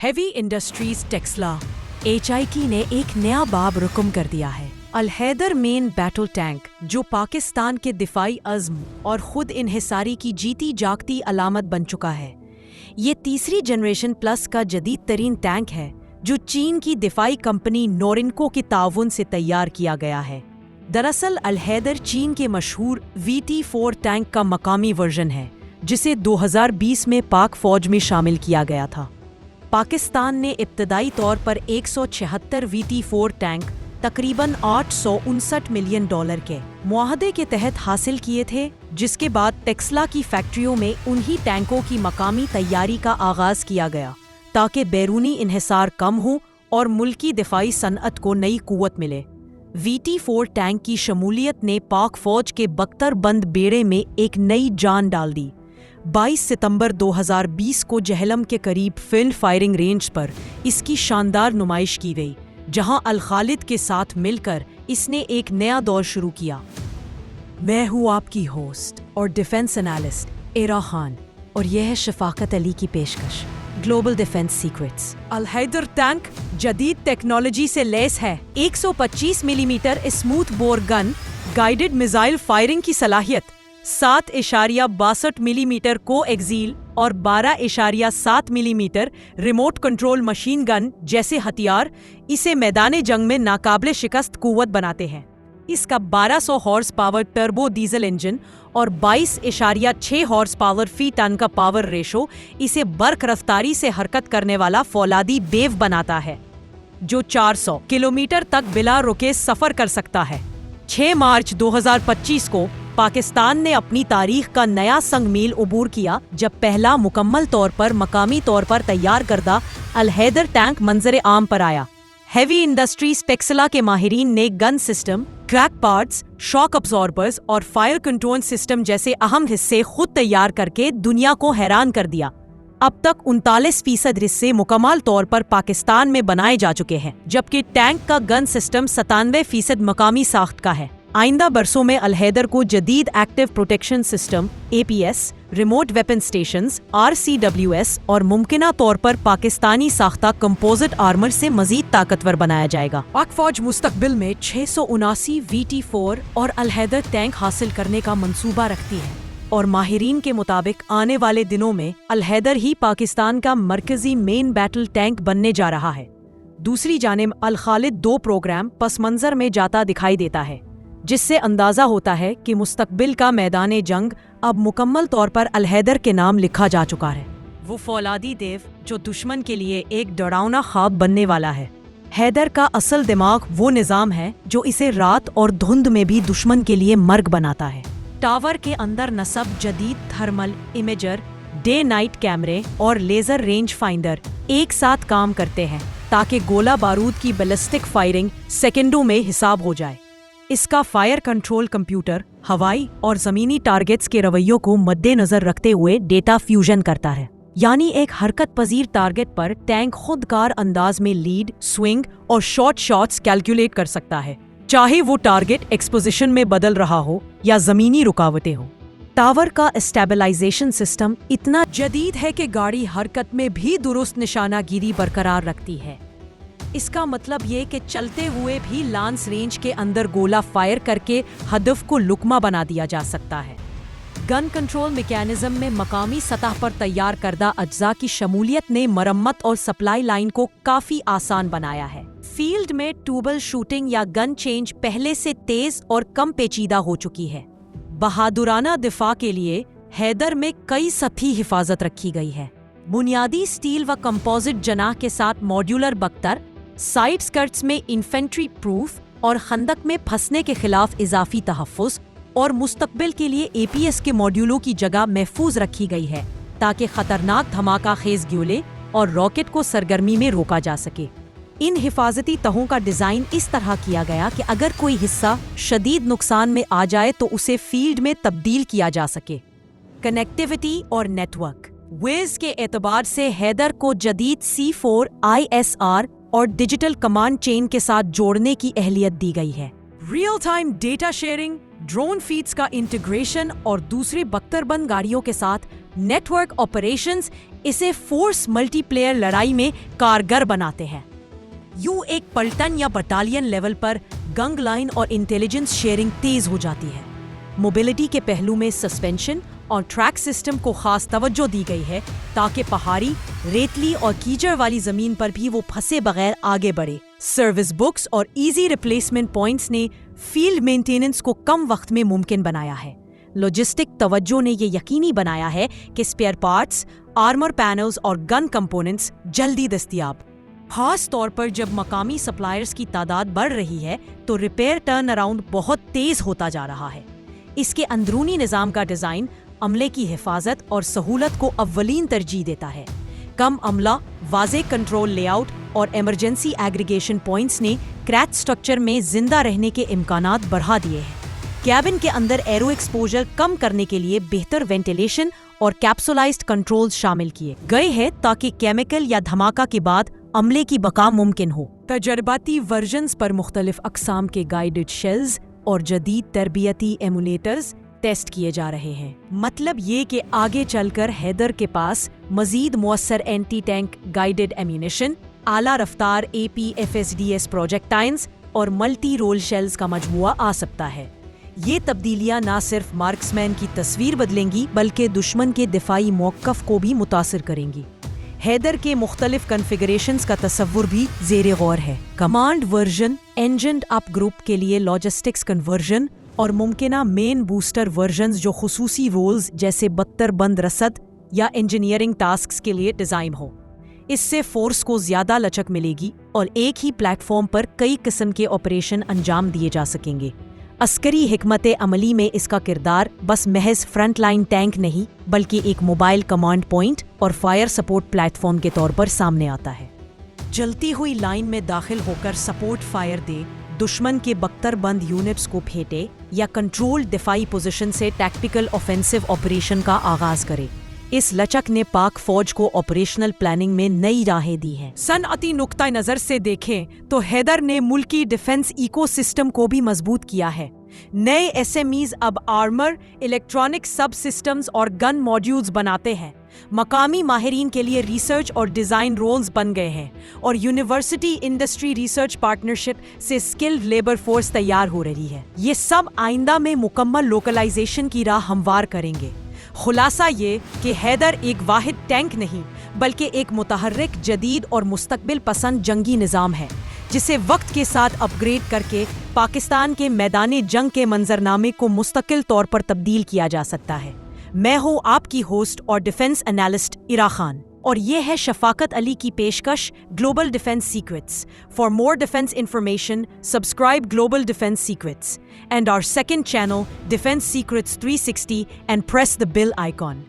Heavy industries Taxila HIQ ने एक नया बाब रुकम कर दिया है। अल-हैदर मेन बैटल टैंक, जो पाकिस्तान के दिफाई अज़्म और खुद इन्हिसारी की जीती जागती अलामत बन चुका है। ये तीसरी जनरेशन प्लस का जदीद तरीन टैंक है जो चीन की दिफाई कंपनी नोरिनको के ताउन से तैयार किया गया है। दरअसल अल-हैदर चीन के मशहूर VT-4 टैंक का मकामी वर्जन है जिसे 2020 में पाक फौज में शामिल किया गया था। पाकिस्तान ने इब्तदाई तौर पर 176 VT-4 टैंक तकरीबन $859 मिलियन के मुआहदे के तहत हासिल किए थे, जिसके बाद टेक्सला की फैक्ट्रियों में उन्हीं टैंकों की मकामी तैयारी का आगाज किया गया ताकि बैरूनी इन्हिसार कम हो और मुल्की दिफाई सनअत को नई कुव्वत मिले। VT-4 टैंक की शमूलियत ने पाक फौज के बख्तर बंद बेड़े में एक नई जान डाल दी। 22 सितंबर 2020 को जहलम के करीब फील्ड फायरिंग रेंज पर इसकी शानदार नुमाइश की गई, जहां अल-खालिद के साथ मिलकर इसने एक नया दौर शुरू किया। मैं हूं आपकी होस्ट और डिफेंस एनालिस्ट एरा खान, और यह है शफाकत अली की पेशकश ग्लोबल डिफेंस सीक्रेट्स। अल-हैदर टैंक जदीद टेक्नोलॉजी से लैस है। 125 millimetre smooth bore gun, guided missile firing की सलाहियत, 7.62 मिलीमीटर को एक्सील और 12.7 millimetre remote control machine gun जैसे हथियार इसे मैदान जंग में नाकाबिले शिकस्त कुव्वत बनाते हैं। इसका 1200 horse power turbo diesel engine और 22.6 हॉर्स पावर फी टन का पावर रेशो इसे बर्क रफ्तारी से हरकत करने वाला फौलादी बेव बनाता है, जो 400 किलोमीटर तक बिला रुके सफर कर सकता है। 6 मार्च 2025 को पाकिस्तान ने अपनी तारीख का नया संगमील उबूर किया जब पहला मुकम्मल तौर पर मकामी तौर पर तैयार करदा अल-हैदर टैंक मंजर आम पर आया। हेवी इंडस्ट्रीज टेक्सला के माहिरीन ने gun system, crack parts, shock absorbers और फायर कंट्रोल सिस्टम जैसे अहम हिस्से खुद तैयार करके दुनिया को हैरान कर दिया। अब तक 39% हिस्से मुकम्मल तौर पर पाकिस्तान में बनाए जा चुके हैं, जबकि टैंक का गन सिस्टम 97% मकामी साख्त का है। आइंदा बरसों में अल-हैदर को जदीद active protection system APS, remote weapon stations RCWS और मुमकिना तौर पर पाकिस्तानी साख्ता कंपोजिट आर्मर से मजीद ताकतवर बनाया जाएगा। पाक फौज मुस्तकबिल में 679 VT-4 और अल-हैदर टैंक हासिल करने का मंसूबा रखती है, और माहिरीन के मुताबिक आने वाले दिनों में अल-हैदर ही पाकिस्तान का मरकजी मेन बैटल टैंक बनने जा रहा है। दूसरी जानिब अल-खालिद 2 प्रोग्राम पस मंजर में जाता दिखाई देता है, जिससे अंदाजा होता है कि मुस्तकबिल का मैदान जंग अब मुकम्मल तौर पर अल-हैदर के नाम लिखा जा चुका है। वो फौलादी देव जो दुश्मन के लिए एक डरावना ख्वाब बनने वाला है। हैदर का असल दिमाग वो निज़ाम है जो इसे रात और धुंध में भी दुश्मन के लिए मर्ग बनाता है। टावर के अंदर नस्ब जदीद थर्मल इमेजर, डे नाइट कैमरे और लेजर रेंज फाइंडर एक साथ काम करते हैं ताकि गोला बारूद की बैलिस्टिक फायरिंग सेकेंडों में हिसाब हो जाए। इसका फायर कंट्रोल कंप्यूटर हवाई और जमीनी टारगेट्स के रवैयों को मद्देनजर रखते हुए डेटा फ्यूजन करता है, यानी एक हरकत पजीर टारगेट पर टैंक खुदकार अंदाज में लीड, स्विंग और शॉर्ट शॉट्स कैलकुलेट कर सकता है, चाहे वो टारगेट एक्सपोजिशन में बदल रहा हो या जमीनी रुकावटें हो। टावर का स्टेबलाइजेशन सिस्टम इतना जदीद है कि गाड़ी हरकत में भी दुरुस्त निशानागिरी बरकरार रखती है। इसका मतलब ये कि चलते हुए भी लांस रेंज के अंदर गोला फायर करके हदफ को लुकमा बना दिया जा सकता है। गन कंट्रोल मैकेनिज्म में मकामी सतह पर तैयार करदा अज्जा की शमूलियत ने मरम्मत और सप्लाई लाइन को काफी आसान बनाया है। फील्ड में ट्यूबल शूटिंग या गन चेंज पहले से तेज और कम पेचीदा हो चुकी है। बहादुराना दिफा के लिए हैदर में कई सतही हिफाजत रखी गई है। बुनियादी स्टील व कंपोजिट जनाह के साथ मॉड्यूलर बख्तर, साइड स्कर्ट्स में इन्फेंट्री प्रूफ और खंदक में फंसने के खिलाफ इजाफी तहफ़्फ़ुज़ और मुस्तकबिल के लिए APS के मॉड्यूलों की जगह महफूज रखी गई है ताकि खतरनाक धमाका खेज गोले और रॉकेट को सरगर्मी में रोका जा सके। इन हिफाजती तहों का डिज़ाइन इस तरह किया गया कि अगर कोई हिस्सा शदीद नुकसान में आ जाए तो उसे फील्ड में तब्दील किया जा सके। कनेक्टिविटी और नेटवर्क वेज के एतबार से हैदर को जदीद C4 ISR और डिजिटल कमांड चेन के साथ जोड़ने की अहलियत दी गई है। Real time data sharing, drone feeds का इंटीग्रेशन और दूसरी बख्तरबंद गाड़ियों के साथ نیٹ ورک آپریشنز اسے فورس ملٹی پلیئر لڑائی میں کارگر بناتے ہیں۔ یوں ایک پلٹن یا بٹالین لیول پر گنگ لائن اور انٹیلیجنس شیئرنگ تیز ہو جاتی ہے۔ موبلٹی کے پہلو میں سسپینشن اور ٹریک سسٹم کو خاص توجہ دی گئی ہے تاکہ پہاڑی، ریتلی اور کیچڑ والی زمین پر بھی وہ پھنسے بغیر آگے بڑھے۔ سروس بکس اور ایزی ریپلیسمنٹ پوائنٹس نے فیلڈ مینٹیننس کو کم وقت میں ممکن بنایا ہے۔ لاجسٹک توجہ نے یہ یقینی بنایا ہے کہ اسپیئر پارٹس، آرمر پینلز اور گن کمپوننٹس جلدی دستیاب، خاص طور پر جب مقامی سپلائرز کی تعداد بڑھ رہی ہے تو ریپیئر ٹرن اراؤنڈ بہت تیز ہوتا جا رہا ہے۔ اس کے اندرونی نظام کا ڈیزائن عملے کی حفاظت اور سہولت کو اولین ترجیح دیتا ہے۔ کم عملہ، واضح کنٹرول لے آؤٹ اور ایمرجنسی ایگریگیشن پوائنٹس نے کریچ سٹرکچر میں زندہ رہنے کے امکانات بڑھا دیے ہیں۔ کیبن کے اندر ایرو ایکسپوجر کم کرنے کے لیے بہتر وینٹیلیشن اور کیپسولائزڈ کنٹرولز شامل کیے گئے ہیں تاکہ کیمیکل یا دھماکہ کے بعد عملے کی بقا ممکن ہو۔ تجرباتی ورژنز پر مختلف اقسام کے گائیڈڈ شیلز اور جدید تربیتی ایمولیٹرز ٹیسٹ کیے جا رہے ہیں۔ مطلب یہ کہ آگے چل کر حیدر کے پاس مزید مؤثر اینٹی ٹینک گائیڈڈ ایمونیشن، اعلیٰ رفتار APFSDS پروجیکٹائلز اور ملٹی رول شیلز کا مجموعہ آ سکتا ہے۔ یہ تبدیلیاں نہ صرف مارکسمین کی تصویر بدلیں گی بلکہ دشمن کے دفاعی موقف کو بھی متاثر کریں گی۔ حیدر کے مختلف کنفیگریشنز کا تصور بھی زیر غور ہے۔ کمانڈ ورژن، انجنڈ اپ گروپ کے لیے لاجسٹکس کنورژن اور ممکنہ مین بوسٹر ورژنز جو خصوصی رولز جیسے بتر بند رسد یا انجینئرنگ ٹاسکس کے لیے ڈیزائن ہو۔ اس سے فورس کو زیادہ لچک ملے گی اور ایک ہی پلیٹ فارم پر کئی قسم کے آپریشن انجام دیے جا سکیں گے۔ عسکری حکمت عملی میں اس کا کردار بس محض فرنٹ لائن ٹینک نہیں بلکہ ایک موبائل کمانڈ پوائنٹ اور فائر سپورٹ پلیٹ فارم کے طور پر سامنے آتا ہے۔ جلتی ہوئی لائن میں داخل ہو کر سپورٹ فائر دے، دشمن کے بختر بند یونٹس کو پھیٹے یا کنٹرول دفاعی پوزیشن سے ٹیکٹیکل آفینسو آپریشن کا آغاز کرے۔ اس لچک نے پاک فوج کو آپریشنل پلاننگ میں نئی راہیں دی ہیں۔ صنعتی نقطہ نظر سے دیکھیں تو حیدر نے ملکی ڈیفنس ایکو سسٹم کو بھی مضبوط کیا ہے۔ نئے SMEs اب آرمر، الیکٹرانک سب سسٹمز اور گن ماڈیولز بناتے ہیں۔ مقامی ماہرین کے لیے ریسرچ اور ڈیزائن رولز بن گئے ہیں اور یونیورسٹی انڈسٹری ریسرچ پارٹنرشپ سے اسکلڈ لیبر فورس تیار ہو رہی ہے۔ یہ سب آئندہ میں مکمل لوکلائزیشن کی راہ ہموار کریں گے۔ خلاصہ یہ کہ حیدر ایک واحد ٹینک نہیں بلکہ ایک متحرک، جدید اور مستقبل پسند جنگی نظام ہے جسے وقت کے ساتھ اپ گریڈ کر کے پاکستان کے میدان جنگ کے منظرنامے کو مستقل طور پر تبدیل کیا جا سکتا ہے۔ میں ہوں آپ کی ہوسٹ اور ڈیفنس انالسٹ عرا خان، اور یہ ہے شفاقت علی کی پیشکش global defence secrets. For more defence information subscribe global defence secrets and our second channel Defense Secrets 360 and press the bell icon.